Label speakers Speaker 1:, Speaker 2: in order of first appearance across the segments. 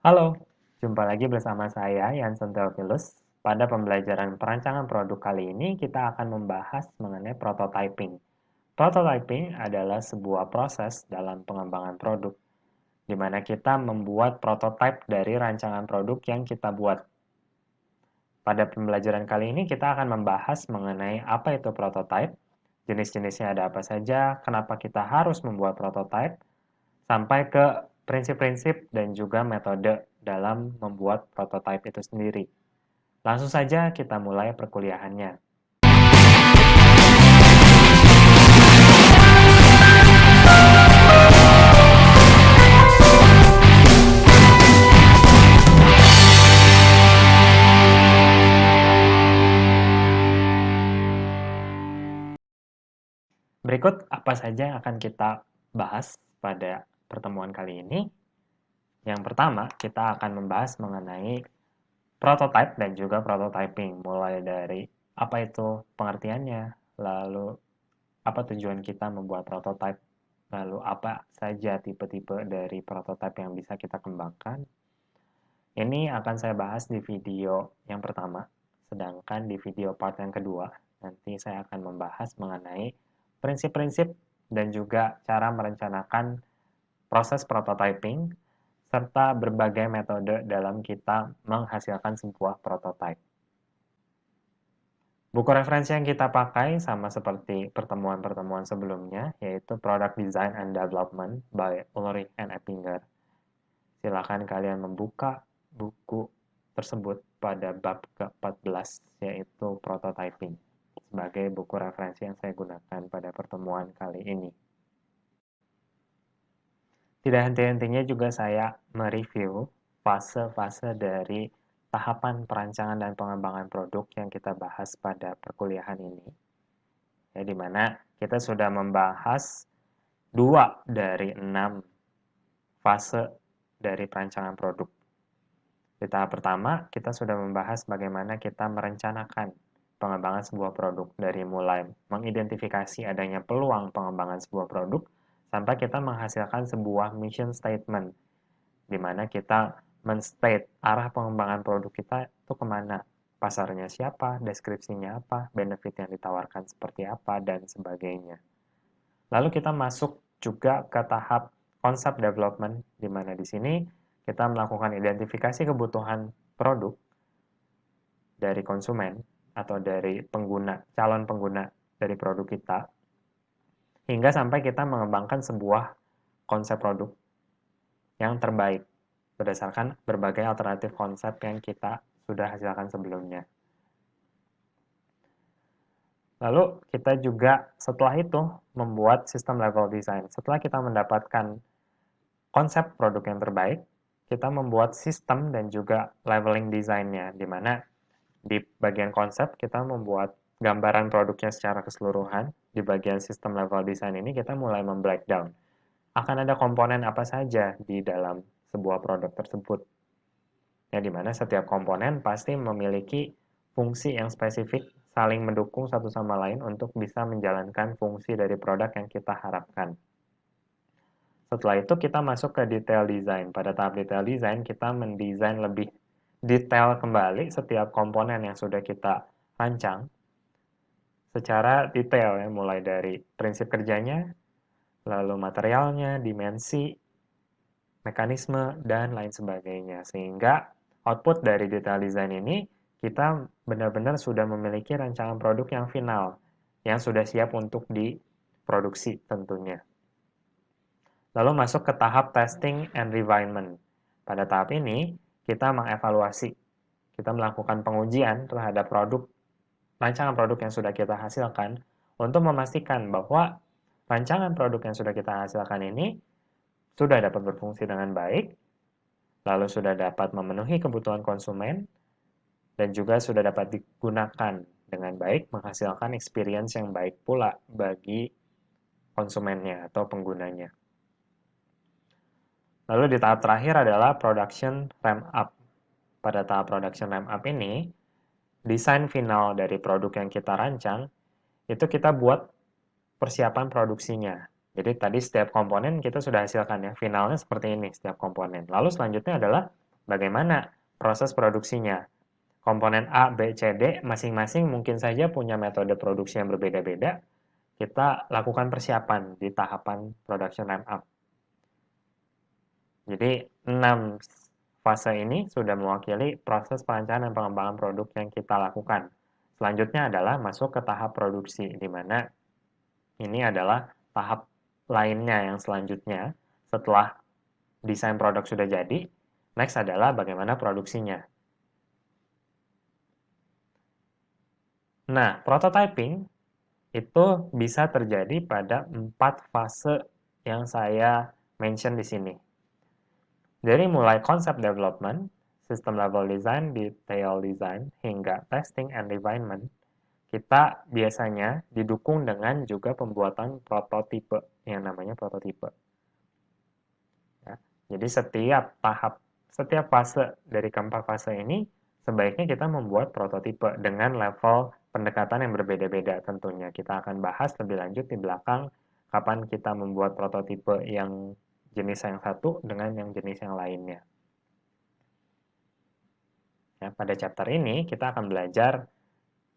Speaker 1: Halo, jumpa lagi bersama saya Yansen Theophilus. Pada pembelajaran perancangan produk kali ini, kita akan membahas mengenai prototyping. Prototyping adalah sebuah proses dalam pengembangan produk, di mana kita membuat prototipe dari rancangan produk yang kita buat. Pada pembelajaran kali ini, kita akan membahas mengenai apa itu prototype, jenis-jenisnya ada apa saja, kenapa kita harus membuat prototipe, sampai ke prinsip-prinsip dan juga metode dalam membuat prototipe itu sendiri. Langsung saja kita mulai perkuliahannya. Berikut apa saja yang akan kita bahas pada pertemuan kali ini. Yang pertama, kita akan membahas mengenai prototype dan juga prototyping, mulai dari apa itu pengertiannya, lalu apa tujuan kita membuat prototype, lalu apa saja tipe-tipe dari prototype yang bisa kita kembangkan. Ini akan saya bahas di video yang pertama, sedangkan di video part yang kedua, nanti saya akan membahas mengenai prinsip-prinsip dan juga cara merencanakan proses prototyping, serta berbagai metode dalam kita menghasilkan sebuah prototype. Buku referensi yang kita pakai sama seperti pertemuan-pertemuan sebelumnya, yaitu Product Design and Development by Ulrich and Eppinger. Silakan kalian membuka buku tersebut pada bab ke-14, yaitu Prototyping, sebagai buku referensi yang saya gunakan pada pertemuan kali ini. Tidak henti-hentinya juga saya mereview fase-fase dari tahapan perancangan dan pengembangan produk yang kita bahas pada perkuliahan ini. Ya, di mana kita sudah membahas 2 dari 6 fase dari perancangan produk. Di tahap pertama, kita sudah membahas bagaimana kita merencanakan pengembangan sebuah produk dari mulai mengidentifikasi adanya peluang pengembangan sebuah produk sampai kita menghasilkan sebuah mission statement, di mana kita men-state arah pengembangan produk kita itu kemana, pasarnya siapa, deskripsinya apa, benefit yang ditawarkan seperti apa, dan sebagainya. Lalu kita masuk juga ke tahap konsep development, di mana di sini kita melakukan identifikasi kebutuhan produk dari konsumen atau dari pengguna, calon pengguna dari produk kita, hingga sampai kita mengembangkan sebuah konsep produk yang terbaik berdasarkan berbagai alternatif konsep yang kita sudah hasilkan sebelumnya. Lalu kita juga setelah itu membuat sistem level design. Setelah kita mendapatkan konsep produk yang terbaik, kita membuat sistem dan juga leveling desainnya, di mana di bagian konsep kita membuat gambaran produknya secara keseluruhan. Di bagian sistem level design ini kita mulai membreakdown. Akan ada komponen apa saja di dalam sebuah produk tersebut. Ya, di mana setiap komponen pasti memiliki fungsi yang spesifik, saling mendukung satu sama lain untuk bisa menjalankan fungsi dari produk yang kita harapkan. Setelah itu kita masuk ke detail design. Pada tahap detail design kita mendesain lebih detail kembali setiap komponen yang sudah kita rancang secara detail, ya, mulai dari prinsip kerjanya, lalu materialnya, dimensi, mekanisme, dan lain sebagainya. Sehingga output dari detail design ini kita benar-benar sudah memiliki rancangan produk yang final, yang sudah siap untuk diproduksi tentunya. Lalu masuk ke tahap testing and refinement. Pada tahap ini, kita mengevaluasi. Kita melakukan pengujian terhadap rancangan produk yang sudah kita hasilkan untuk memastikan bahwa rancangan produk yang sudah kita hasilkan ini sudah dapat berfungsi dengan baik, lalu sudah dapat memenuhi kebutuhan konsumen, dan juga sudah dapat digunakan dengan baik, menghasilkan experience yang baik pula bagi konsumennya atau penggunanya. Lalu di tahap terakhir adalah production ramp up. Pada tahap production ramp up ini, desain final dari produk yang kita rancang, itu kita buat persiapan produksinya. Jadi tadi setiap komponen kita sudah hasilkan, ya, finalnya seperti ini setiap komponen. Lalu selanjutnya adalah bagaimana proses produksinya. Komponen A, B, C, D masing-masing mungkin saja punya metode produksi yang berbeda-beda. Kita lakukan persiapan di tahapan production ramp up. Jadi 6 fase ini sudah mewakili proses perancangan dan pengembangan produk yang kita lakukan. Selanjutnya adalah masuk ke tahap produksi, di mana ini adalah tahap lainnya yang selanjutnya setelah desain produk sudah jadi. Next adalah bagaimana produksinya. Nah, prototyping itu bisa terjadi pada 4 fase yang saya mention di sini. Dari mulai konsep development, system level design, detail design, hingga testing and refinement, kita biasanya didukung dengan juga pembuatan prototipe, yang namanya prototipe. Ya. Jadi setiap fase dari keempat fase ini, sebaiknya kita membuat prototipe dengan level pendekatan yang berbeda-beda tentunya. Kita akan bahas lebih lanjut di belakang kapan kita membuat prototipe yang jenis yang satu dengan yang jenis yang lainnya. Ya, pada chapter ini kita akan belajar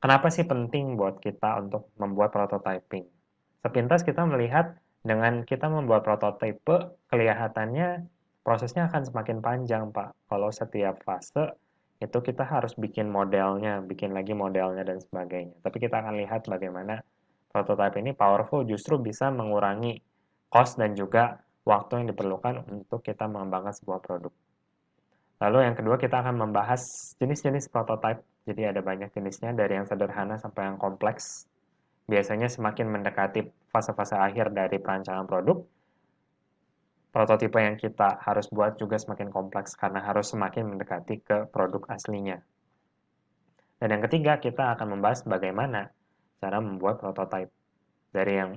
Speaker 1: kenapa sih penting buat kita untuk membuat prototyping. Sepintas kita melihat dengan kita membuat prototipe, kelihatannya prosesnya akan semakin panjang, Pak. Kalau setiap fase itu kita harus bikin modelnya, bikin lagi modelnya dan sebagainya. Tapi kita akan lihat bagaimana prototype ini powerful justru bisa mengurangi cost dan juga waktu yang diperlukan untuk kita mengembangkan sebuah produk. Lalu yang kedua kita akan membahas jenis-jenis prototype. Jadi ada banyak jenisnya dari yang sederhana sampai yang kompleks. Biasanya semakin mendekati fase-fase akhir dari perancangan produk, prototipe yang kita harus buat juga semakin kompleks karena harus semakin mendekati ke produk aslinya. Dan yang ketiga kita akan membahas bagaimana cara membuat prototype. Dari yang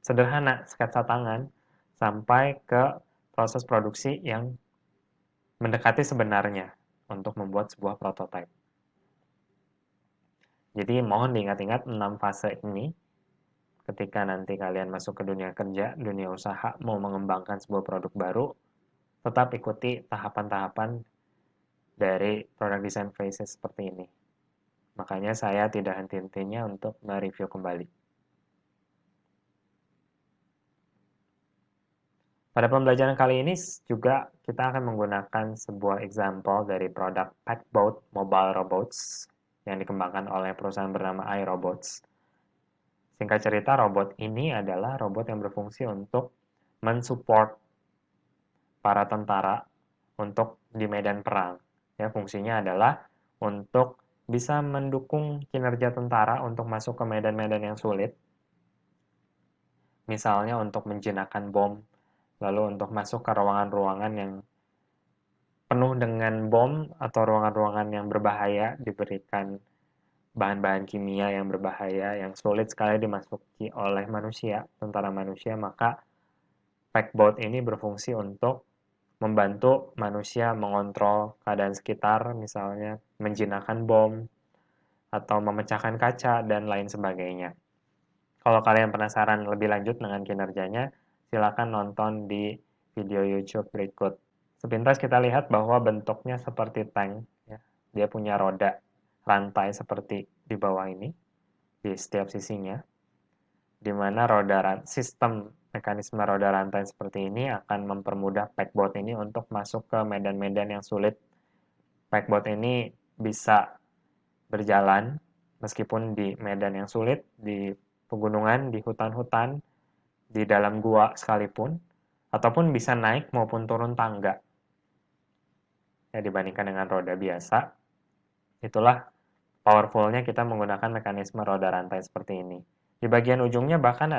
Speaker 1: sederhana, sketsa tangan, sampai ke proses produksi yang mendekati sebenarnya untuk membuat sebuah prototype. Jadi mohon diingat-ingat 6 fase ini ketika nanti kalian masuk ke dunia kerja, dunia usaha, mau mengembangkan sebuah produk baru, tetap ikuti tahapan-tahapan dari product design phases seperti ini. Makanya saya tidak henti-hentinya untuk mereview kembali. Pada pembelajaran kali ini juga kita akan menggunakan sebuah example dari produk Packbot Mobile Robots yang dikembangkan oleh perusahaan bernama iRobots. Singkat cerita, robot ini adalah robot yang berfungsi untuk mensupport para tentara untuk di medan perang. Ya, fungsinya adalah untuk bisa mendukung kinerja tentara untuk masuk ke medan-medan yang sulit. Misalnya untuk menjinakkan bom, lalu untuk masuk ke ruangan-ruangan yang penuh dengan bom atau ruangan-ruangan yang berbahaya, diberikan bahan-bahan kimia yang berbahaya, yang sulit sekali dimasuki oleh manusia, tentara manusia, maka Packbot ini berfungsi untuk membantu manusia mengontrol keadaan sekitar, misalnya menjinakkan bom, atau memecahkan kaca, dan lain sebagainya. Kalau kalian penasaran lebih lanjut dengan kinerjanya, silakan nonton di video YouTube berikut. Sepintas kita lihat bahwa bentuknya seperti tank. Ya. Dia punya roda rantai seperti di bawah ini, di setiap sisinya, di mana sistem mekanisme roda rantai seperti ini akan mempermudah Packbot ini untuk masuk ke medan-medan yang sulit. Packbot ini bisa berjalan meskipun di medan yang sulit, di pegunungan, di hutan-hutan, di dalam gua sekalipun, ataupun bisa naik maupun turun tangga. Ya, dibandingkan dengan roda biasa, itulah powerfulnya kita menggunakan mekanisme roda rantai seperti ini. Di bagian ujungnya bahkan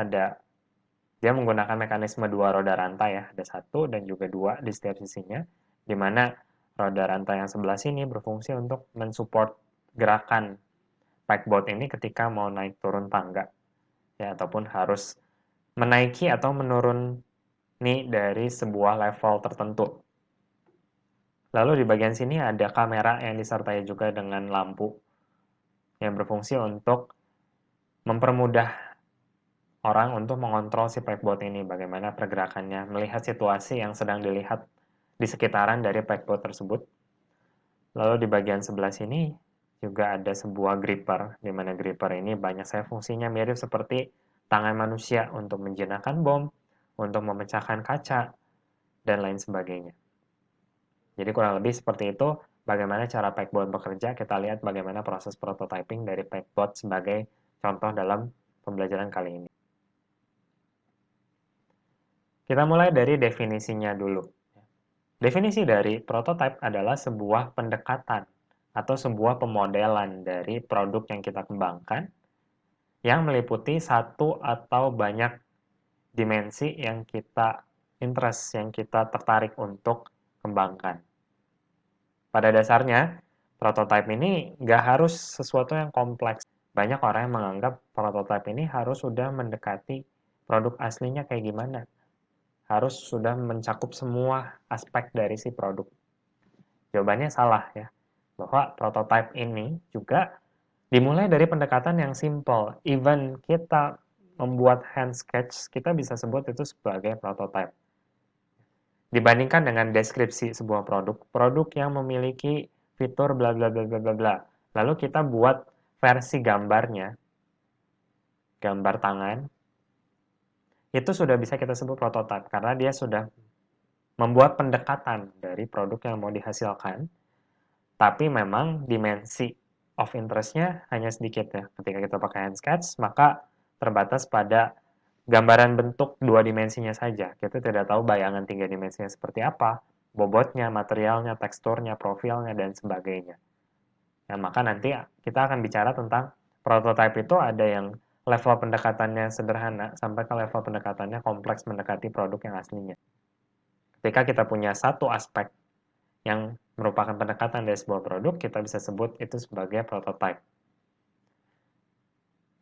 Speaker 1: dia menggunakan mekanisme dua roda rantai ya, ada satu dan juga dua di setiap sisinya, di mana roda rantai yang sebelah sini berfungsi untuk mensupport gerakan Packbot ini ketika mau naik turun tangga, ya, ataupun harus menaiki atau menuruni dari sebuah level tertentu. Lalu di bagian sini ada kamera yang disertai juga dengan lampu yang berfungsi untuk mempermudah orang untuk mengontrol si Packbot ini, bagaimana pergerakannya, melihat situasi yang sedang dilihat di sekitaran dari Packbot tersebut. Lalu di bagian sebelah sini juga ada sebuah gripper, di mana gripper ini banyak saya fungsinya mirip seperti tangan manusia untuk menjinakkan bom, untuk memecahkan kaca, dan lain sebagainya. Jadi kurang lebih seperti itu bagaimana cara Pegboard bekerja. Kita lihat bagaimana proses prototyping dari Pegboard sebagai contoh dalam pembelajaran kali ini. Kita mulai dari definisinya dulu. Definisi dari prototype adalah sebuah pendekatan atau sebuah pemodelan dari produk yang kita kembangkan yang meliputi satu atau banyak dimensi yang kita interest, yang kita tertarik untuk kembangkan. Pada dasarnya, prototype ini nggak harus sesuatu yang kompleks. Banyak orang yang menganggap prototype ini harus sudah mendekati produk aslinya kayak gimana. Harus sudah mencakup semua aspek dari si produk. Jawabannya salah ya. Bahwa prototype ini juga dimulai dari pendekatan yang simple. Even kita membuat hand sketch, kita bisa sebut itu sebagai prototype. Dibandingkan dengan deskripsi sebuah produk yang memiliki fitur bla bla bla bla bla bla. Lalu kita buat versi gambarnya, gambar tangan, itu sudah bisa kita sebut prototype karena dia sudah membuat pendekatan dari produk yang mau dihasilkan, tapi memang dimensi of interest-nya hanya sedikit ya. Ketika kita pakai hand sketch, maka terbatas pada gambaran bentuk dua dimensinya saja. Kita tidak tahu bayangan tiga dimensinya seperti apa, bobotnya, materialnya, teksturnya, profilnya, dan sebagainya. Nah, maka nanti kita akan bicara tentang prototype itu ada yang level pendekatannya sederhana sampai ke level pendekatannya kompleks mendekati produk yang aslinya. Ketika kita punya satu aspek yang merupakan pendekatan dari sebuah produk, kita bisa sebut itu sebagai prototype.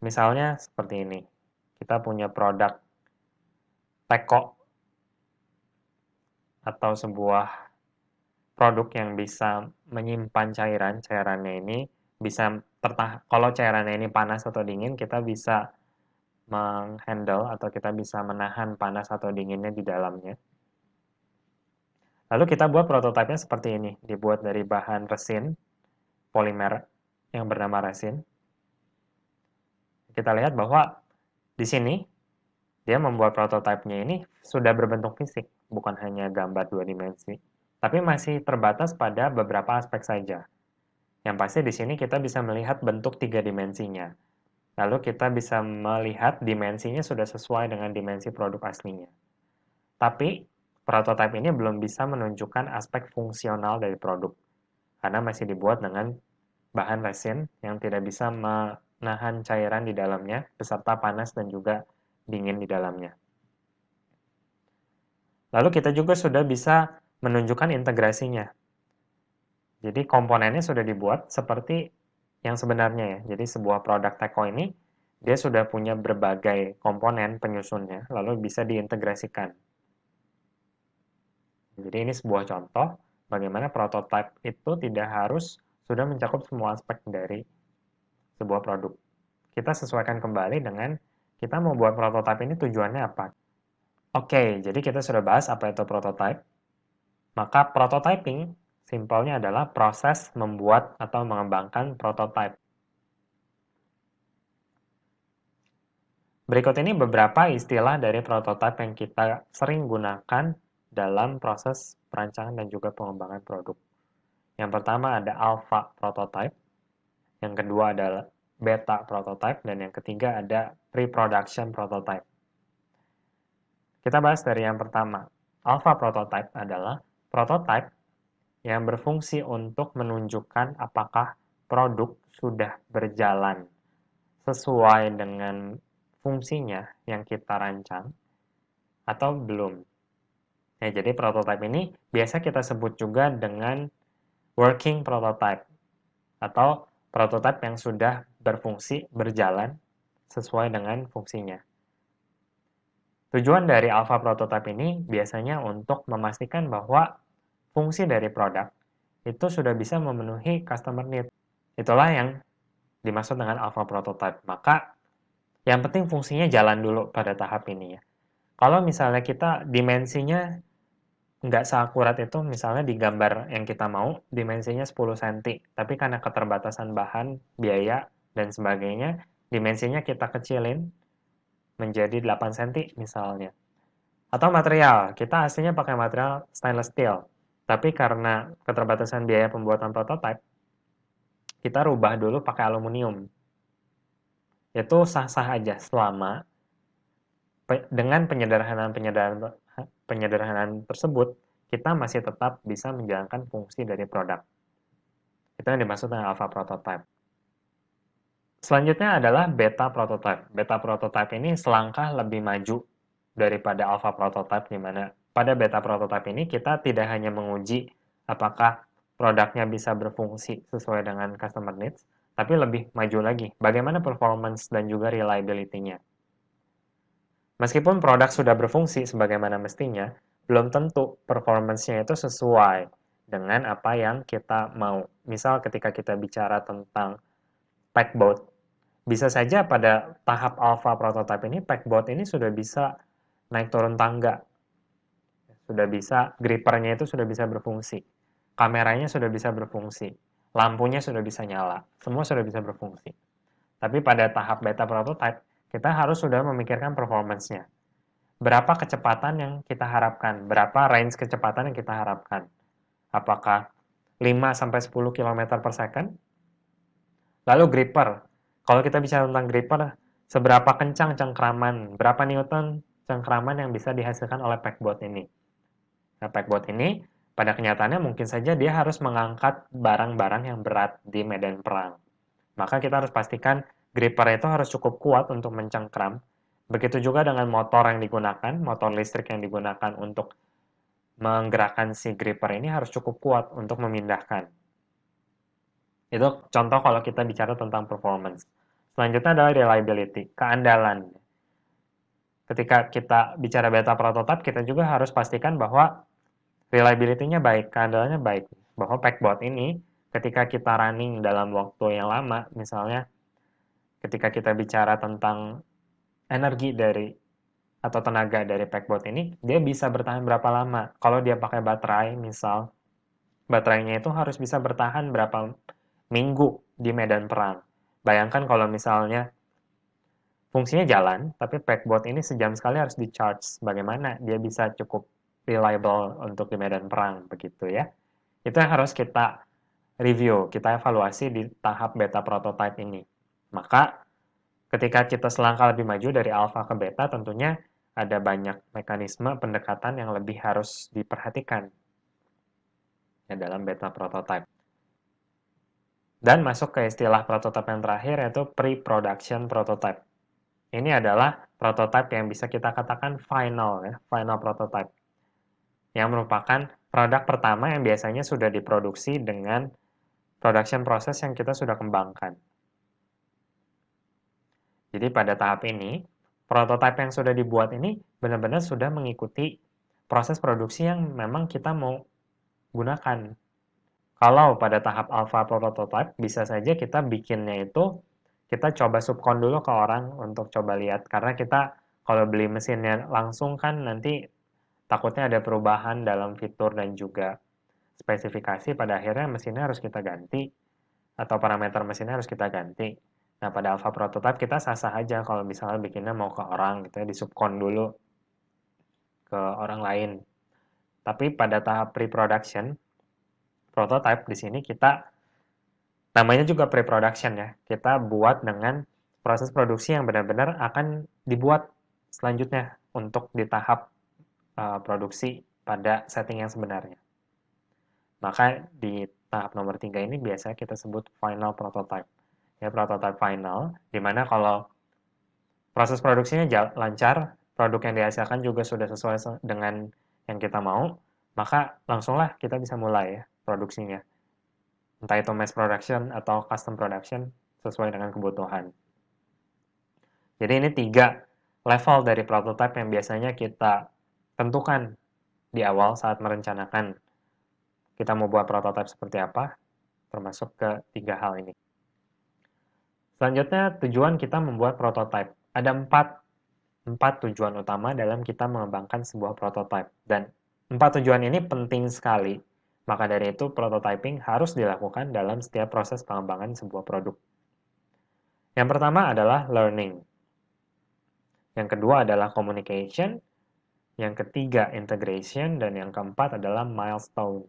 Speaker 1: Misalnya seperti ini. Kita punya produk teko atau sebuah produk yang bisa menyimpan cairan. Cairannya ini bisa kalau cairannya ini panas atau dingin, kita bisa menghandle atau kita bisa menahan panas atau dinginnya di dalamnya. Lalu kita buat prototipenya seperti ini, dibuat dari bahan resin, polimer yang bernama resin. Kita lihat bahwa di sini dia membuat prototipenya ini sudah berbentuk fisik, bukan hanya gambar dua dimensi, tapi masih terbatas pada beberapa aspek saja. Yang pasti di sini kita bisa melihat bentuk tiga dimensinya. Lalu kita bisa melihat dimensinya sudah sesuai dengan dimensi produk aslinya. Tapi prototipe ini belum bisa menunjukkan aspek fungsional dari produk, karena masih dibuat dengan bahan resin yang tidak bisa menahan cairan di dalamnya, beserta panas dan juga dingin di dalamnya. Lalu kita juga sudah bisa menunjukkan integrasinya. Jadi komponennya sudah dibuat seperti yang sebenarnya ya. Jadi sebuah produk teko ini, dia sudah punya berbagai komponen penyusunnya, lalu bisa diintegrasikan. Jadi ini sebuah contoh bagaimana prototype itu tidak harus sudah mencakup semua aspek dari sebuah produk. Kita sesuaikan kembali dengan kita mau buat prototype ini tujuannya apa. Oke, jadi kita sudah bahas apa itu prototype. Maka prototyping simpelnya adalah proses membuat atau mengembangkan prototype. Berikut ini beberapa istilah dari prototype yang kita sering gunakan dalam proses perancangan dan juga pengembangan produk. Yang pertama ada alpha prototype, yang kedua adalah beta prototype, dan yang ketiga ada pre-production prototype. Kita bahas dari yang pertama. Alpha prototype adalah prototype yang berfungsi untuk menunjukkan apakah produk sudah berjalan sesuai dengan fungsinya yang kita rancang atau belum. Ya, jadi prototype ini biasa kita sebut juga dengan working prototype atau prototype yang sudah berfungsi berjalan sesuai dengan fungsinya. Tujuan dari alpha prototype ini biasanya untuk memastikan bahwa fungsi dari produk itu sudah bisa memenuhi customer need. Itulah yang dimaksud dengan alpha prototype. Maka yang penting fungsinya jalan dulu pada tahap ini ya. Kalau misalnya kita dimensinya nggak seakurat itu, misalnya di gambar yang kita mau, dimensinya 10 cm, tapi karena keterbatasan bahan, biaya, dan sebagainya, dimensinya kita kecilin menjadi 8 cm misalnya. Atau material, kita aslinya pakai material stainless steel, tapi karena keterbatasan biaya pembuatan prototipe, kita rubah dulu pakai aluminium. Itu sah-sah aja selama dengan penyederhanaan tersebut, kita masih tetap bisa menjalankan fungsi dari produk. Itu yang dimaksud dengan alpha prototype. Selanjutnya adalah beta prototype. Beta prototype ini selangkah lebih maju daripada alpha prototype, di mana pada beta prototype ini kita tidak hanya menguji apakah produknya bisa berfungsi sesuai dengan customer needs, tapi lebih maju lagi, bagaimana performance dan juga reliability-nya. Meskipun produk sudah berfungsi sebagaimana mestinya, belum tentu performance-nya itu sesuai dengan apa yang kita mau. Misal ketika kita bicara tentang packboat, bisa saja pada tahap alpha prototype ini, packboat ini sudah bisa naik turun tangga, sudah bisa, grippernya itu sudah bisa berfungsi, kameranya sudah bisa berfungsi, lampunya sudah bisa nyala, semua sudah bisa berfungsi. Tapi pada tahap beta prototype, kita harus sudah memikirkan performance-nya. Berapa kecepatan yang kita harapkan, berapa range kecepatan yang kita harapkan. Apakah 5-10 km per second? Lalu gripper. Kalau kita bicara tentang gripper, seberapa kencang cengkraman, berapa newton cengkraman yang bisa dihasilkan oleh packboat ini. Nah, packboat ini pada kenyataannya mungkin saja dia harus mengangkat barang-barang yang berat di medan perang. Maka kita harus pastikan gripper itu harus cukup kuat untuk mencengkram. Begitu juga dengan motor yang digunakan, motor listrik yang digunakan untuk menggerakkan si gripper ini harus cukup kuat untuk memindahkan. Itu contoh kalau kita bicara tentang performance. Selanjutnya adalah reliability, keandalan. Ketika kita bicara beta prototype, kita juga harus pastikan bahwa reliability-nya baik, keandalannya baik. Bahwa packboat ini, ketika kita running dalam waktu yang lama, misalnya ketika kita bicara tentang energi dari atau tenaga dari packboat ini, dia bisa bertahan berapa lama. Kalau dia pakai baterai, misal, baterainya itu harus bisa bertahan berapa minggu di medan perang. Bayangkan kalau misalnya fungsinya jalan, tapi packboat ini sejam sekali harus di-charge. Bagaimana dia bisa cukup reliable untuk di medan perang, begitu ya. Itu yang harus kita review, kita evaluasi di tahap beta prototype ini. Maka ketika kita selangkah lebih maju dari alpha ke beta, tentunya ada banyak mekanisme pendekatan yang lebih harus diperhatikan ya, dalam beta prototype. Dan masuk ke istilah prototype yang terakhir, yaitu pre-production prototype. Ini adalah prototype yang bisa kita katakan final, ya, final prototype. Yang merupakan produk pertama yang biasanya sudah diproduksi dengan production process yang kita sudah kembangkan. Jadi pada tahap ini, prototipe yang sudah dibuat ini benar-benar sudah mengikuti proses produksi yang memang kita mau gunakan. Kalau pada tahap alpha prototype, bisa saja kita bikinnya itu, kita coba subkon dulu ke orang untuk coba lihat. Karena kita kalau beli mesinnya langsung kan nanti takutnya ada perubahan dalam fitur dan juga spesifikasi, pada akhirnya mesinnya harus kita ganti, atau parameter mesinnya harus kita ganti. Nah, pada alpha prototype kita sah-sah aja kalau misalnya bikinnya mau ke orang gitu ya, disubkon dulu ke orang lain. Tapi pada tahap pre-production, prototype di sini kita, namanya juga pre-production ya, kita buat dengan proses produksi yang benar-benar akan dibuat selanjutnya untuk di tahap produksi pada setting yang sebenarnya. Maka di tahap nomor 3 ini biasanya kita sebut final prototype. Ya, prototype final, di mana kalau proses produksinya lancar, produk yang dihasilkan juga sudah sesuai dengan yang kita mau, maka langsunglah kita bisa mulai ya produksinya. Entah itu mass production atau custom production sesuai dengan kebutuhan. Jadi ini 3 level dari prototype yang biasanya kita tentukan di awal saat merencanakan kita mau buat prototype seperti apa, termasuk ke 3 hal ini. Selanjutnya, tujuan kita membuat prototype. Ada 4 tujuan utama dalam kita mengembangkan sebuah prototype. Dan 4 tujuan ini penting sekali. Maka dari itu, prototyping harus dilakukan dalam setiap proses pengembangan sebuah produk. Yang pertama adalah learning. Yang kedua adalah communication. Yang ketiga, integration. Dan yang keempat adalah milestones.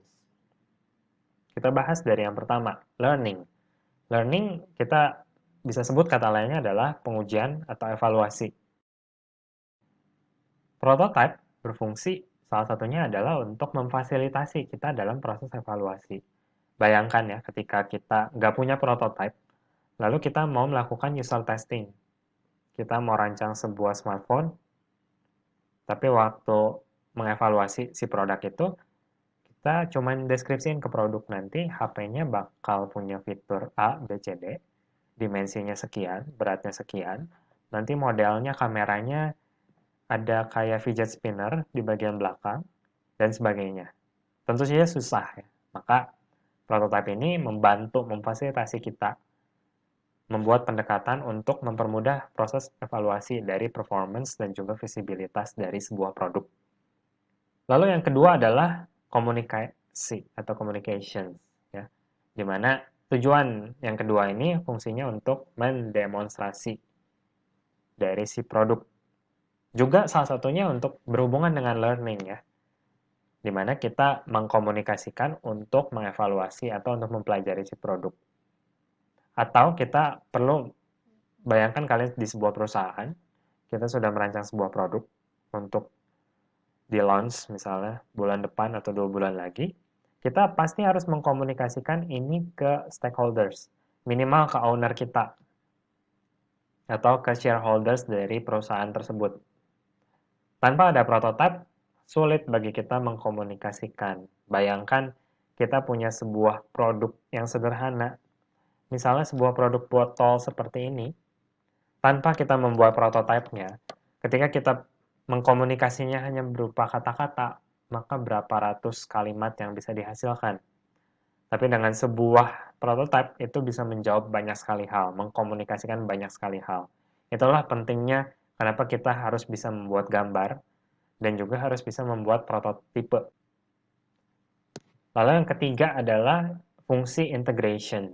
Speaker 1: Kita bahas dari yang pertama, learning. Learning, kita bisa sebut kata lainnya adalah pengujian atau evaluasi. Prototype berfungsi salah satunya adalah untuk memfasilitasi kita dalam proses evaluasi. Bayangkan ya, ketika kita nggak punya prototype, lalu kita mau melakukan user testing. Kita mau rancang sebuah smartphone, tapi waktu mengevaluasi si produk itu, kita cuma deskripsiin ke produk nanti, HP-nya bakal punya fitur A, B, C, D, dimensinya sekian, beratnya sekian, nanti modelnya, kameranya, ada kayak fidget spinner di bagian belakang, dan sebagainya. Tentu saja susah ya. Maka prototipe ini membantu memfasilitasi kita membuat pendekatan untuk mempermudah proses evaluasi dari performance dan juga visibilitas dari sebuah produk. Lalu yang kedua adalah komunikasi atau communication, ya, di mana tujuan yang kedua ini fungsinya untuk mendemonstrasi dari si produk. Juga salah satunya untuk berhubungan dengan learning ya, di mana kita mengkomunikasikan untuk mengevaluasi atau untuk mempelajari si produk. Atau kita perlu bayangkan kalian di sebuah perusahaan, kita sudah merancang sebuah produk untuk di launch misalnya bulan depan atau 2 bulan lagi, kita pasti harus mengkomunikasikan ini ke stakeholders, minimal ke owner kita atau ke shareholders dari perusahaan tersebut. Tanpa ada prototipe, sulit bagi kita mengkomunikasikan. Bayangkan kita punya sebuah produk yang sederhana, misalnya sebuah produk botol seperti ini, tanpa kita membuat prototipenya, ketika kita mengkomunikasinya hanya berupa kata-kata, maka berapa ratus kalimat yang bisa dihasilkan. Tapi dengan sebuah prototipe itu bisa menjawab banyak sekali hal, mengkomunikasikan banyak sekali hal. Itulah pentingnya kenapa kita harus bisa membuat gambar dan juga harus bisa membuat prototipe. Lalu yang ketiga adalah fungsi integration.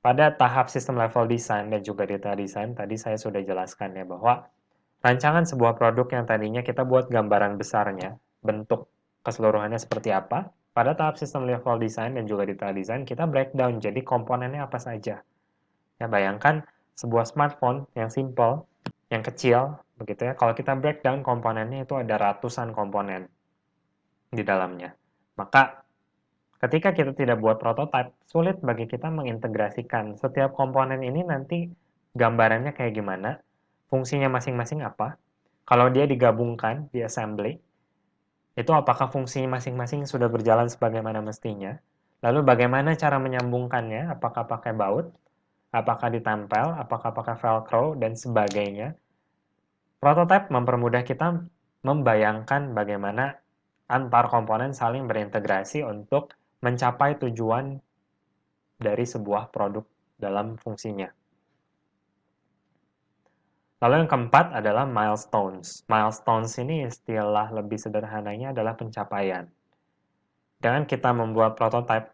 Speaker 1: Pada tahap sistem level design dan juga detail design, tadi saya sudah jelaskan ya bahwa rancangan sebuah produk yang tadinya kita buat gambaran besarnya, bentuk keseluruhannya seperti apa, pada tahap sistem level design dan juga detail design, kita breakdown jadi komponennya apa saja. Ya, bayangkan sebuah smartphone yang simple, yang kecil, begitu ya. Kalau kita breakdown komponennya itu ada ratusan komponen di dalamnya. Maka ketika kita tidak buat prototipe, sulit bagi kita mengintegrasikan setiap komponen ini nanti gambarannya kayak gimana, fungsinya masing-masing apa. Kalau dia digabungkan di assembly, itu apakah fungsinya masing-masing sudah berjalan sebagaimana mestinya. Lalu bagaimana cara menyambungkannya, apakah pakai baut, apakah ditempel, apakah pakai velcro, dan sebagainya. Prototipe mempermudah kita membayangkan bagaimana antar komponen saling berintegrasi untuk mencapai tujuan dari sebuah produk dalam fungsinya. Lalu yang keempat adalah milestones. Milestones ini istilah lebih sederhananya adalah pencapaian. Dengan kita membuat prototipe,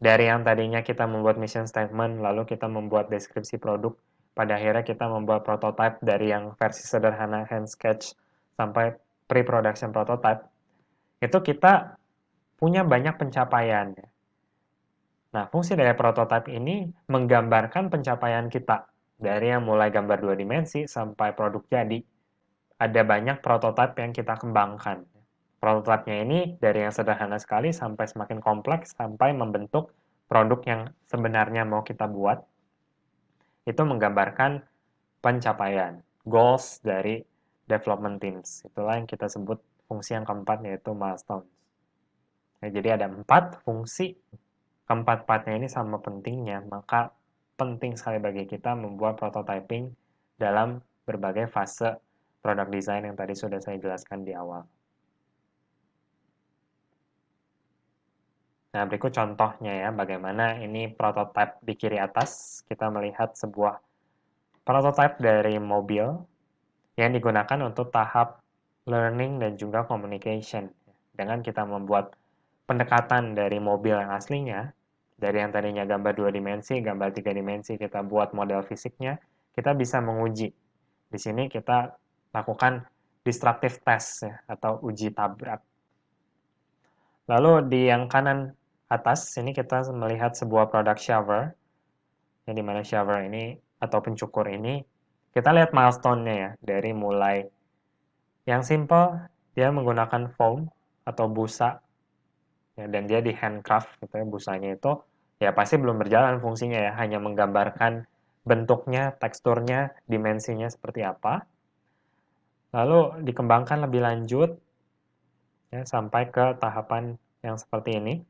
Speaker 1: dari yang tadinya kita membuat mission statement, lalu kita membuat deskripsi produk, pada akhirnya kita membuat prototipe dari yang versi sederhana hand sketch sampai pre-production prototype, itu kita punya banyak pencapaian. Nah, fungsi dari prototipe ini menggambarkan pencapaian kita. Dari yang mulai gambar 2 dimensi sampai produk jadi, ada banyak prototipe yang kita kembangkan. Prototipenya ini dari yang sederhana sekali sampai semakin kompleks, sampai membentuk produk yang sebenarnya mau kita buat. Itu menggambarkan pencapaian, goals dari development teams. Itulah yang kita sebut fungsi yang keempat, yaitu milestone. Nah, jadi ada 4 fungsi. Keempat-empatnya ini sama pentingnya, maka penting sekali bagi kita membuat prototyping dalam berbagai fase product design yang tadi sudah saya jelaskan di awal. Nah, berikut contohnya ya, bagaimana ini prototype di kiri atas. Kita melihat sebuah prototype dari mobil yang digunakan untuk tahap learning, dan juga communication. Dengan kita membuat pendekatan dari mobil yang aslinya, dari yang tadinya gambar 2 dimensi, gambar 3 dimensi, kita buat model fisiknya, kita bisa menguji. Di sini kita lakukan destructive test ya, atau uji tabrak. Lalu di yang kanan atas, ini kita melihat sebuah produk shower, yang dimana shower ini atau pencukur ini, kita lihat milestone-nya ya, dari mulai yang simple, dia menggunakan foam atau busa, ya, dan dia di handcraft, gitu ya, busanya itu, ya pasti belum berjalan fungsinya ya, hanya menggambarkan bentuknya, teksturnya, dimensinya seperti apa. Lalu dikembangkan lebih lanjut, ya, sampai ke tahapan yang seperti ini,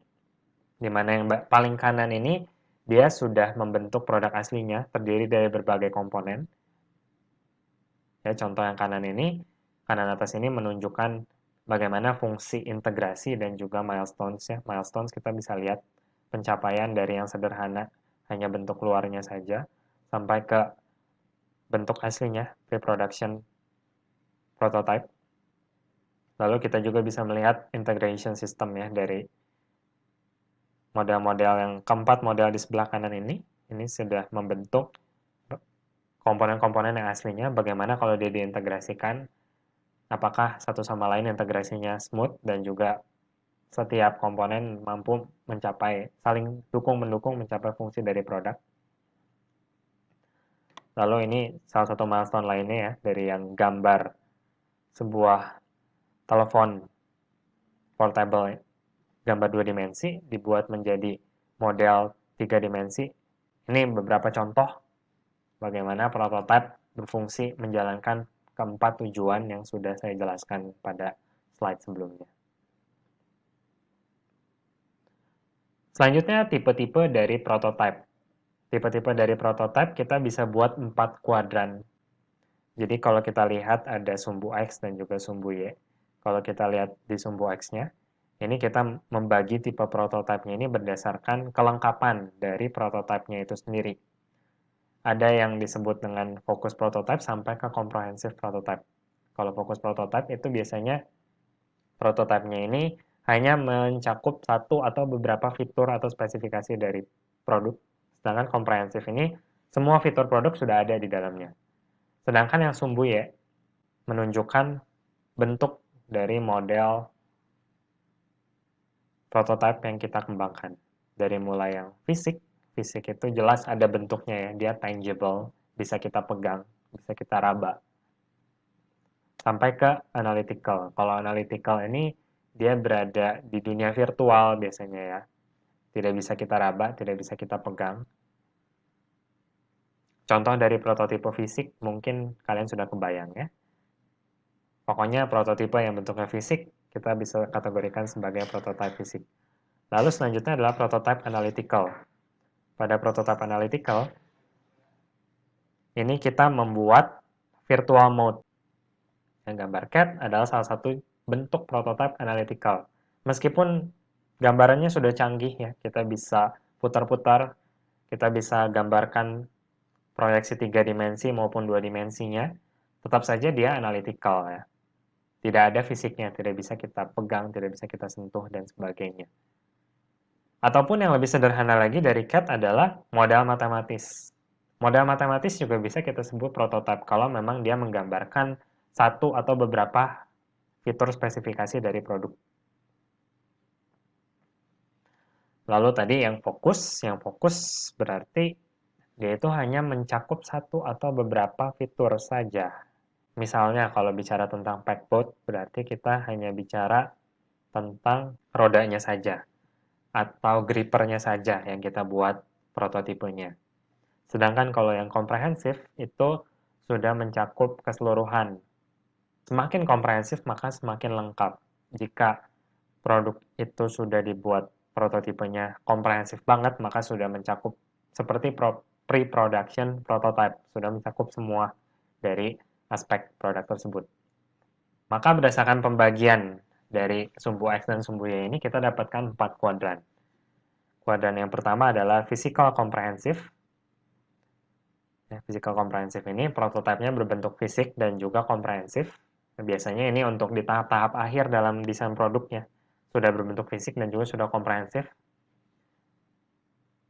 Speaker 1: di mana yang paling kanan ini, dia sudah membentuk produk aslinya, terdiri dari berbagai komponen. Ya, contoh yang kanan ini, kanan atas ini menunjukkan bagaimana fungsi integrasi dan juga milestones ya. Milestones kita bisa lihat pencapaian dari yang sederhana, hanya bentuk luarnya saja, sampai ke bentuk aslinya, pre-production prototype. Lalu kita juga bisa melihat integration system ya, dari model-model yang keempat model di sebelah kanan ini sudah membentuk komponen-komponen yang aslinya, bagaimana kalau dia diintegrasikan, apakah satu sama lain integrasinya smooth, dan juga setiap komponen mampu mencapai, saling dukung-mendukung mencapai fungsi dari produk. Lalu ini salah satu milestone lainnya ya, dari yang gambar sebuah telepon portable gambar 2 dimensi dibuat menjadi model 3 dimensi. Ini beberapa contoh bagaimana prototipe berfungsi menjalankan keempat tujuan yang sudah saya jelaskan pada slide sebelumnya. Selanjutnya, tipe-tipe dari prototipe. Tipe-tipe dari prototipe kita bisa buat 4 kuadran. Jadi kalau kita lihat ada sumbu X dan juga sumbu Y. Kalau kita lihat di sumbu X-nya, ini kita membagi tipe prototipenya ini berdasarkan kelengkapan dari prototipenya itu sendiri. Ada yang disebut dengan fokus prototype sampai ke comprehensive prototype. Kalau fokus prototype itu biasanya prototipenya ini hanya mencakup satu atau beberapa fitur atau spesifikasi dari produk. Sedangkan komprehensif ini semua fitur produk sudah ada di dalamnya. Sedangkan yang sumbu Y menunjukkan bentuk dari model prototipe yang kita kembangkan. Dari mulai yang fisik itu jelas ada bentuknya ya, dia tangible, bisa kita pegang, bisa kita raba. Sampai ke analytical. Kalau analytical ini dia berada di dunia virtual biasanya ya. Tidak bisa kita raba, tidak bisa kita pegang. Contoh dari prototipe fisik mungkin kalian sudah kebayang ya. Pokoknya prototipe yang bentuknya fisik kita bisa kategorikan sebagai prototipe fisik. Lalu selanjutnya adalah prototipe analytical. Pada prototipe analytical, ini kita membuat virtual mode. Yang gambar CAD adalah salah satu bentuk prototipe analytical. Meskipun gambarannya sudah canggih ya, kita bisa putar-putar, kita bisa gambarkan proyeksi 3 dimensi maupun 2 dimensinya, tetap saja dia analytical ya. Tidak ada fisiknya, tidak bisa kita pegang, tidak bisa kita sentuh, dan sebagainya. Ataupun yang lebih sederhana lagi dari CAD adalah model matematis. Model matematis juga bisa kita sebut prototipe kalau memang dia menggambarkan satu atau beberapa fitur spesifikasi dari produk. Lalu tadi yang fokus berarti dia itu hanya mencakup satu atau beberapa fitur saja. Misalnya kalau bicara tentang packboat, berarti kita hanya bicara tentang rodanya saja, atau grippernya saja yang kita buat prototipenya. Sedangkan kalau yang komprehensif, itu sudah mencakup keseluruhan. Semakin komprehensif, maka semakin lengkap. Jika produk itu sudah dibuat prototipenya komprehensif banget, maka sudah mencakup seperti pre-production prototype, sudah mencakup semua dari aspek produk tersebut. Maka berdasarkan pembagian dari sumbu X dan sumbu Y ini, kita dapatkan 4 kuadran. Kuadran yang pertama adalah physical comprehensive. Physical comprehensive ini prototipenya berbentuk fisik dan juga komprehensif. Nah, biasanya ini untuk di tahap-tahap akhir dalam desain produknya. Sudah berbentuk fisik dan juga sudah komprehensif.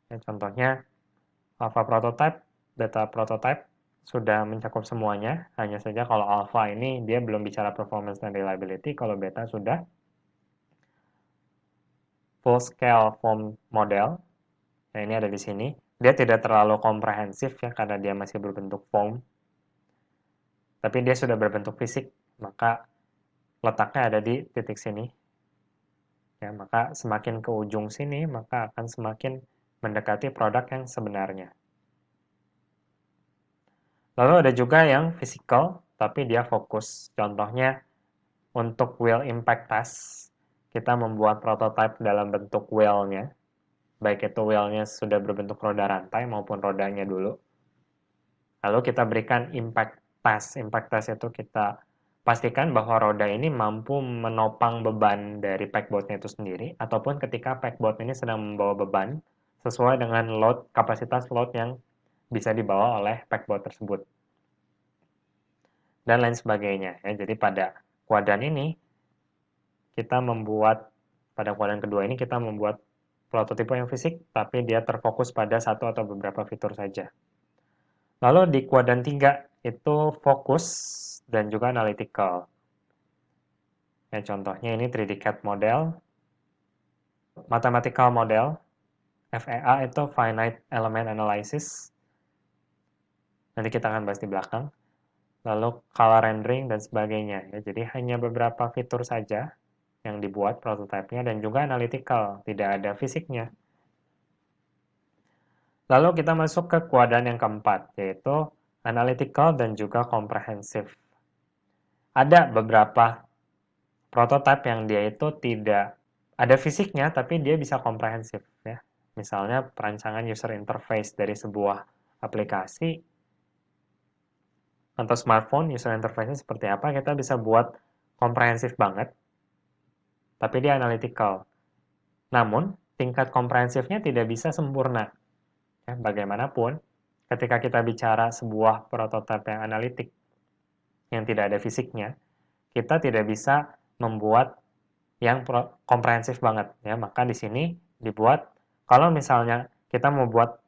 Speaker 1: Ya, contohnya, alpha prototype, beta prototype, sudah mencakup semuanya. Hanya saja kalau alpha ini dia belum bicara performance dan reliability, kalau beta sudah full scale form model. Nah, ini ada di sini. Dia tidak terlalu komprehensif ya, karena dia masih berbentuk form. Tapi dia sudah berbentuk fisik, maka letaknya ada di titik sini. Ya, maka semakin ke ujung sini, maka akan semakin mendekati produk yang sebenarnya. Lalu ada juga yang physical, tapi dia fokus. Contohnya, untuk wheel impact test, kita membuat prototype dalam bentuk wheel-nya. Baik itu wheel-nya sudah berbentuk roda rantai maupun rodanya dulu. Lalu kita berikan impact test. Impact test itu kita pastikan bahwa roda ini mampu menopang beban dari packboard-nya itu sendiri, ataupun ketika packboard ini sedang membawa beban sesuai dengan kapasitas load yang bisa dibawa oleh packboard tersebut. Dan lain sebagainya. Ya. Jadi pada kuadran ini, pada kuadran kedua ini kita membuat prototipe yang fisik, tapi dia terfokus pada satu atau beberapa fitur saja. Lalu di kuadran 3 itu fokus dan juga analytical. Ya, contohnya ini 3D CAD model, mathematical model, FEA itu finite element analysis. Nanti kita akan bahas di belakang. Lalu color rendering dan sebagainya. Ya, jadi hanya beberapa fitur saja yang dibuat prototipenya dan juga analytical, tidak ada fisiknya. Lalu kita masuk ke kuadran yang keempat, yaitu analytical dan juga comprehensive. Ada beberapa prototipe yang dia itu tidak ada fisiknya, tapi dia bisa komprehensif. Ya. Misalnya perancangan user interface dari sebuah aplikasi atau smartphone, user interface-nya seperti apa, kita bisa buat komprehensif banget, tapi dia analytical. Namun, tingkat komprehensifnya tidak bisa sempurna. Ya, bagaimanapun, ketika kita bicara sebuah prototipe yang analitik, yang tidak ada fisiknya, kita tidak bisa membuat yang komprehensif banget. Ya, maka di sini dibuat, kalau misalnya kita mau buat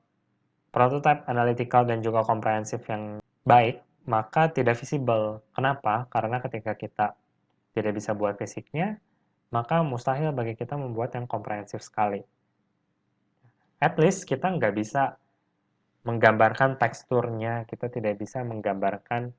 Speaker 1: prototipe analytical dan juga komprehensif yang baik, maka tidak visible. Kenapa? Karena ketika kita tidak bisa buat fisiknya, maka mustahil bagi kita membuat yang komprehensif sekali. At least kita nggak bisa menggambarkan teksturnya, kita tidak bisa menggambarkan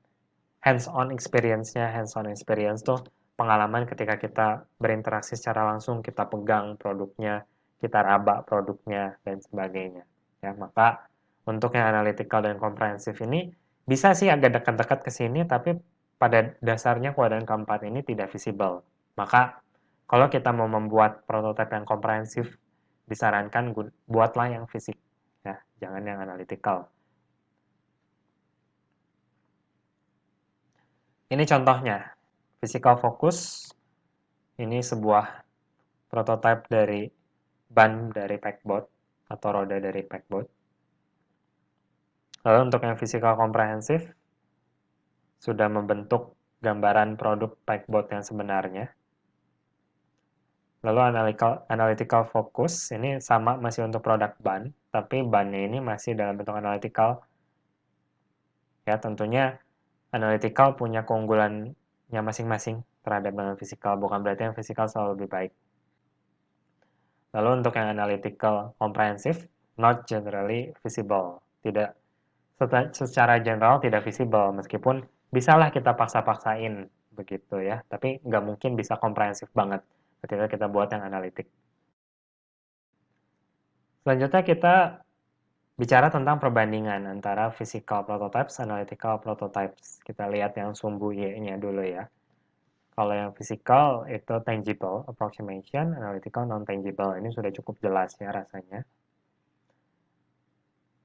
Speaker 1: hands-on experience-nya. Hands-on experience tuh pengalaman ketika kita berinteraksi secara langsung, kita pegang produknya, kita raba produknya, dan sebagainya. Ya, maka untuk yang analytical dan komprehensif ini bisa sih agak dekat-dekat ke sini, tapi pada dasarnya kuadran keempat ini tidak visible. Maka kalau kita mau membuat prototipe yang komprehensif, disarankan buatlah yang fisik, ya, jangan yang analytical. Ini contohnya, physical focus, ini sebuah prototipe dari ban dari packboard atau roda dari packboard. Lalu untuk yang physical komprehensif, sudah membentuk gambaran produk packboard yang sebenarnya. Lalu analytical focus, ini sama masih untuk produk ban, tapi bannya ini masih dalam bentuk analytical. Ya, tentunya analytical punya keunggulannya masing-masing terhadap dengan physical, bukan berarti yang physical selalu lebih baik. Lalu untuk yang analytical comprehensive, not generally visible. Tidak secara general tidak visible, meskipun bisalah kita paksa-paksain begitu ya, tapi nggak mungkin bisa komprehensif banget ketika kita buat yang analitik. Selanjutnya kita bicara tentang perbandingan antara physical prototypes, analytical prototypes. Kita lihat yang sumbu Y-nya dulu ya. Kalau yang physical itu tangible approximation, analytical non-tangible. Ini sudah cukup jelas ya rasanya.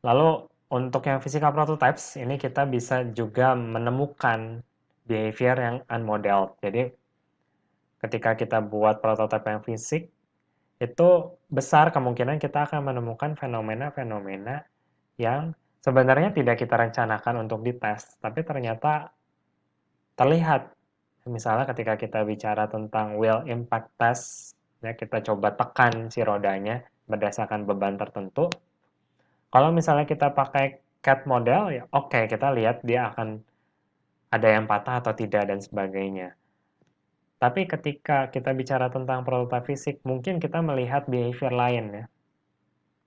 Speaker 1: Lalu untuk yang physical prototypes, ini kita bisa juga menemukan behavior yang unmodeled. Jadi ketika kita buat prototipe yang fisik, itu besar kemungkinan kita akan menemukan fenomena-fenomena yang sebenarnya tidak kita rencanakan untuk dites, tapi ternyata terlihat Misalnya ketika kita bicara tentang wheel impact test, ya kita coba tekan si rodanya berdasarkan beban tertentu. Kalau misalnya kita pakai CAD model, ya oke, kita lihat dia akan ada yang patah atau tidak dan sebagainya. Tapi ketika kita bicara tentang prototipe fisik, mungkin kita melihat behavior lain ya.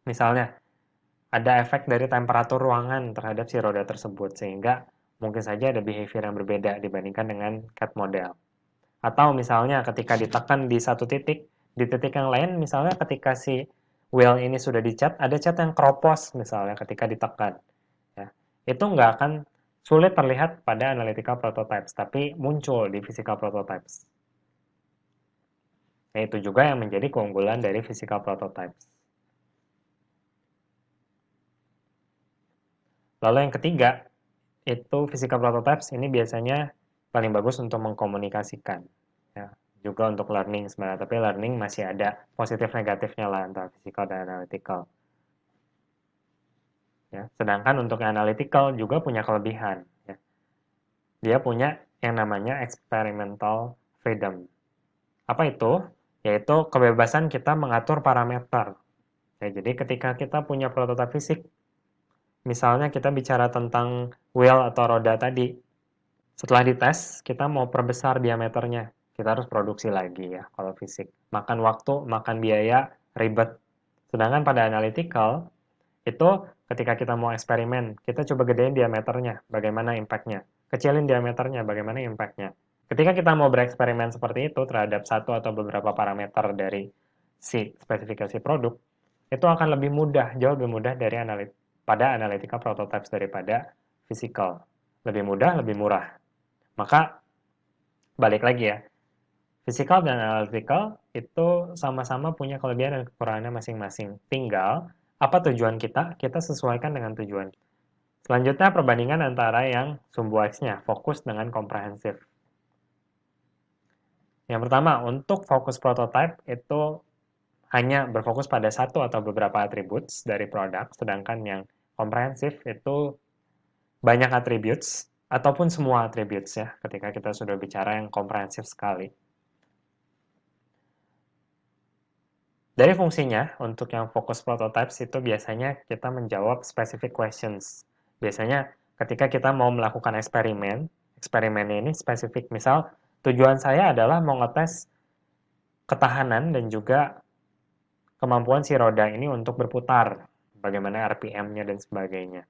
Speaker 1: Misalnya, ada efek dari temperatur ruangan terhadap si roda tersebut, sehingga mungkin saja ada behavior yang berbeda dibandingkan dengan CAD model. Atau misalnya ketika ditekan di satu titik, di titik yang lain, misalnya ketika si wheel ini sudah dicat, ada cat yang keropos misalnya ketika ditekan. Ya. Itu nggak akan sulit terlihat pada analytical prototypes, tapi muncul di physical prototypes. Nah, itu juga yang menjadi keunggulan dari physical prototypes. Lalu yang ketiga, itu physical prototypes ini biasanya paling bagus untuk mengkomunikasikan. Ya, juga untuk learning sebenarnya, tapi learning masih ada positif negatifnya lah antara physical dan analytical. Ya, sedangkan untuk yang analytical juga punya kelebihan. Ya. Dia punya yang namanya experimental freedom. Apa itu? Yaitu kebebasan kita mengatur parameter. Ya, jadi ketika kita punya prototipe fisik, misalnya kita bicara tentang wheel atau roda tadi, setelah dites, kita mau perbesar diameternya. Kita harus produksi lagi ya, kalau fisik. Makan waktu, makan biaya, ribet. Sedangkan pada analytical, itu ketika kita mau eksperimen, kita coba gedein diameternya, bagaimana impact-nya. Kecilin diameternya, bagaimana impact-nya. Ketika kita mau bereksperimen seperti itu terhadap satu atau beberapa parameter dari si spesifikasi produk, itu akan lebih mudah, jauh lebih mudah dari pada analytical prototypes daripada physical. Lebih mudah, lebih murah. Maka balik lagi ya, physical dan analytical itu sama-sama punya kelebihan dan kekurangannya masing-masing. Tinggal apa tujuan kita, kita sesuaikan dengan tujuan. Selanjutnya perbandingan antara yang sumbu X-nya, fokus dengan komprehensif. Yang pertama, untuk fokus prototype itu hanya berfokus pada satu atau beberapa attributes dari produk, sedangkan yang komprehensif itu banyak attributes ataupun semua attributes ya, ketika kita sudah bicara yang komprehensif sekali. Dari fungsinya, untuk yang fokus prototypes itu biasanya kita menjawab specific questions. Biasanya ketika kita mau melakukan eksperimen, eksperimennya ini spesifik. Misal, tujuan saya adalah mau ngetes ketahanan dan juga kemampuan si roda ini untuk berputar, bagaimana RPM-nya dan sebagainya.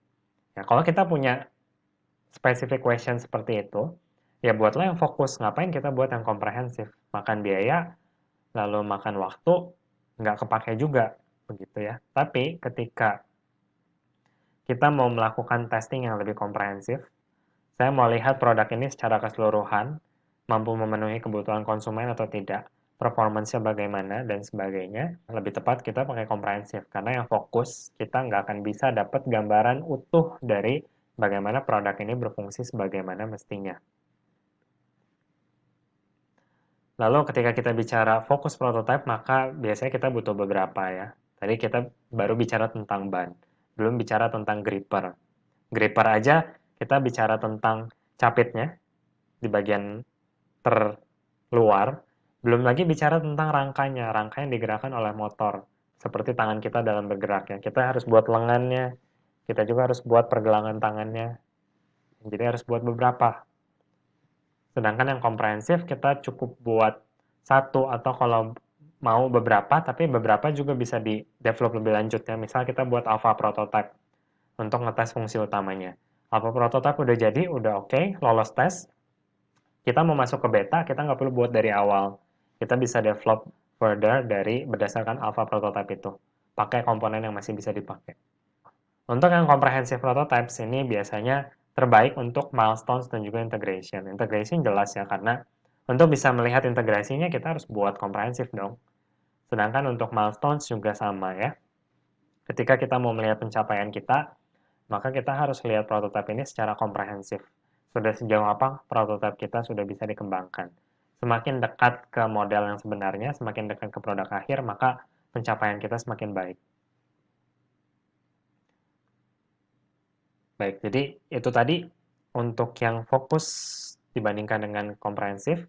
Speaker 1: Nah, kalau kita punya specific question seperti itu, ya buatlah yang fokus. Ngapain kita buat yang komprehensif? Makan biaya, lalu makan waktu, nggak kepake juga, begitu ya. Tapi ketika kita mau melakukan testing yang lebih komprehensif, saya mau lihat produk ini secara keseluruhan, mampu memenuhi kebutuhan konsumen atau tidak, performance-nya bagaimana, dan sebagainya. Lebih tepat kita pakai komprehensif, karena yang fokus, kita nggak akan bisa dapat gambaran utuh dari bagaimana produk ini berfungsi sebagaimana mestinya. Lalu ketika kita bicara fokus prototype, maka biasanya kita butuh beberapa ya. Tadi kita baru bicara tentang ban, belum bicara tentang gripper. Gripper aja kita bicara tentang capitnya di bagian terluar, belum lagi bicara tentang rangkanya, rangka yang digerakkan oleh motor, seperti tangan kita dalam bergerak ya. Kita harus buat lengannya, kita juga harus buat pergelangan tangannya, jadi harus buat beberapa. Sedangkan yang komprehensif kita cukup buat satu atau kalau mau beberapa, tapi beberapa juga bisa di develop lebih lanjut ya. Misal kita buat alpha prototype untuk ngetes fungsi utamanya. Alpha prototype udah jadi, udah oke, lolos tes. Kita mau masuk ke beta, kita nggak perlu buat dari awal. Kita bisa develop further dari berdasarkan alpha prototype itu. Pakai komponen yang masih bisa dipakai. Untuk yang comprehensive prototypes ini biasanya terbaik untuk milestones dan juga integration. Integration jelas ya, karena untuk bisa melihat integrasinya kita harus buat komprehensif dong. Sedangkan untuk milestones juga sama ya. Ketika kita mau melihat pencapaian kita, maka kita harus lihat prototipe ini secara komprehensif. Sudah sejauh apa prototipe kita sudah bisa dikembangkan. Semakin dekat ke model yang sebenarnya, semakin dekat ke produk akhir, maka pencapaian kita semakin baik. Baik, jadi itu tadi untuk yang fokus dibandingkan dengan komprehensif,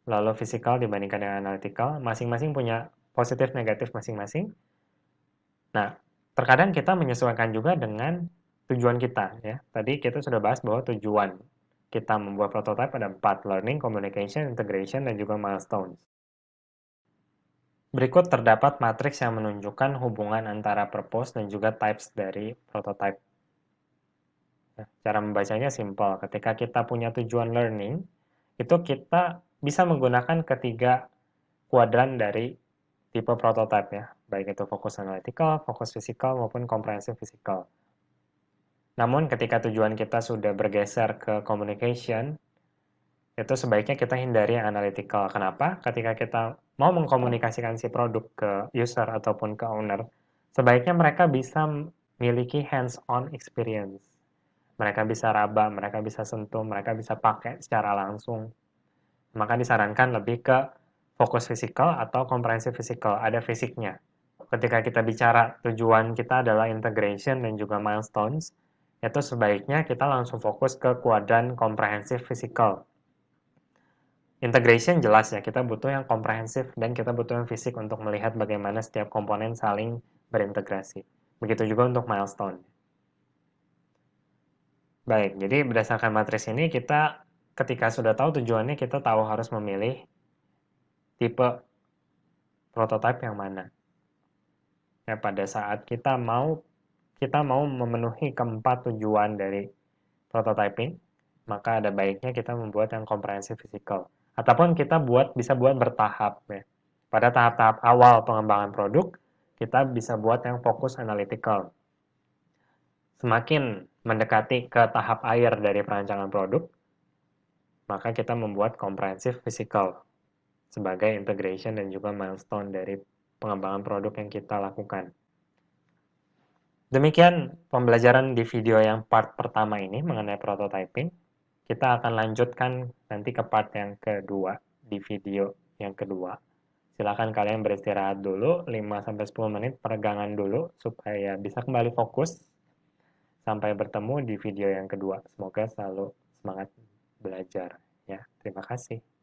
Speaker 1: lalu fisikal dibandingkan dengan analytical, masing-masing punya positif negatif masing-masing. Nah, terkadang kita menyesuaikan juga dengan tujuan kita ya. Tadi kita sudah bahas bahwa tujuan kita membuat prototipe ada 4, learning, communication, integration, dan juga milestones. Berikut terdapat matriks yang menunjukkan hubungan antara purpose dan juga types dari prototype. Cara membacanya simple. Ketika kita punya tujuan learning, itu kita bisa menggunakan ketiga kuadran dari tipe prototype ya, baik itu fokus analytical, fokus physical, maupun comprehensive physical. Namun ketika tujuan kita sudah bergeser ke communication, itu sebaiknya kita hindari yang analytical. Kenapa? Ketika kita mau mengkomunikasikan si produk ke user ataupun ke owner, sebaiknya mereka bisa memiliki hands-on experience. Mereka bisa raba, mereka bisa sentuh, mereka bisa pakai secara langsung. Maka disarankan lebih ke fokus fisikal atau komprehensif fisikal, ada fisiknya. Ketika kita bicara tujuan kita adalah integration dan juga milestones, itu sebaiknya kita langsung fokus ke kuadran komprehensif fisikal. Integration jelas ya, kita butuh yang komprehensif dan kita butuh yang fisik untuk melihat bagaimana setiap komponen saling berintegrasi. Begitu juga untuk milestone. Baik, jadi berdasarkan matriks ini kita ketika sudah tahu tujuannya, kita tahu harus memilih tipe prototipe yang mana. Ya, pada saat kita mau memenuhi keempat tujuan dari prototyping, maka ada baiknya kita membuat yang komprehensif physical. Ataupun kita bisa buat bertahap ya. Pada tahap-tahap awal pengembangan produk, kita bisa buat yang fokus analytical. Semakin mendekati ke tahap akhir dari perancangan produk, maka kita membuat komprehensif physical sebagai integration dan juga milestone dari pengembangan produk yang kita lakukan. Demikian pembelajaran di video yang part pertama ini mengenai prototyping. Kita akan lanjutkan nanti ke part yang kedua di video yang kedua. Silakan kalian beristirahat dulu 5-10 menit, peregangan dulu supaya bisa kembali fokus. Sampai bertemu di video yang kedua. Semoga selalu semangat belajar ya. Terima kasih.